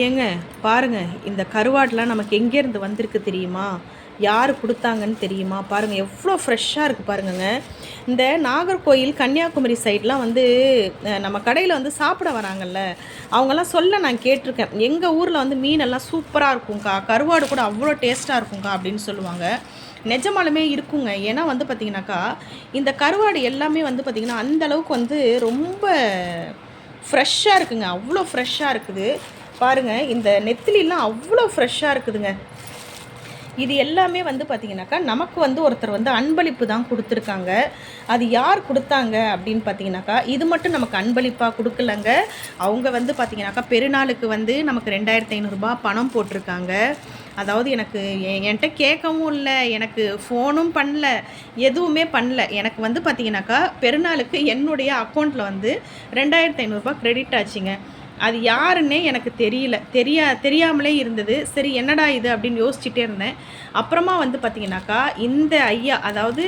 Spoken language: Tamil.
ஏங்க பாருங்க, இந்த கருவாடுலாம் நமக்கு எங்கேருந்து வந்திருக்கு தெரியுமா? யார் குடுத்தாங்கன்னு தெரியுமா? பாருங்க எவ்வளோ ஃப்ரெஷ்ஷாக இருக்குது பாருங்கங்க. இந்த நாகர்கோயில், கன்னியாகுமரி சைட்லாம் வந்து நம்ம கடையில வந்து சாப்பிட வராங்கல்ல, அவங்கலாம் சொல்ல நான் கேட்டுருக்கேன். எங்க ஊர்ல வந்து மீனெல்லாம் சூப்பரா இருக்கும்க்கா, கருவாடு கூட அவ்வளோ டேஸ்ட்டா இருக்கும்க்கா அப்படின்னு சொல்லுவாங்க. நிஜமாலுமே இருக்குங்க. ஏன்னா வந்து பார்த்தீங்கன்னாக்கா, இந்த கருவாடு எல்லாமே வந்து பார்த்தீங்கன்னா, அந்த அளவுக்கு வந்து ரொம்ப ஃப்ரெஷ்ஷாக இருக்குங்க. அவ்வளோ ஃப்ரெஷ்ஷாக இருக்குது. பாருங்க, இந்த நெத்திலிலாம் அவ்வளோ ஃப்ரெஷ்ஷாக இருக்குதுங்க. இது எல்லாமே வந்து பார்த்தீங்கன்னாக்கா, நமக்கு வந்து ஒருத்தர் வந்து அன்பளிப்பு தான் குடுத்துருக்காங்க. அது யார் குடுத்தாங்க அப்படின்னு பார்த்தீங்கன்னாக்கா, இது மட்டும் நமக்கு அன்பளிப்பா குடுக்கலங்க. அவங்க வந்து பார்த்தீங்கன்னாக்கா, பெருநாளுக்கு வந்து நமக்கு ரூ. 2500 பணம் போட்டிருக்காங்க. அதாவது எனக்கு என்ட்ட கேட்கவும் இல்ல, எனக்கு ஃபோனும் பண்ணல, எதுவுமே பண்ணல. எனக்கு வந்து பார்த்தீங்கன்னாக்கா, பெருநாளுக்கு என்னுடைய அக்கவுண்ட்ல வந்து ரூ. 2500 கிரெடிட் ஆச்சுங்க. அது யாருன்னே எனக்கு தெரியல. தெரியாமலே இருந்தது. சரி என்னடா இது அப்படின்னு யோசிச்சுட்டே இருந்தேன். அப்புறமா வந்து பார்த்தீங்கன்னாக்கா, இந்த ஐயா அதாவது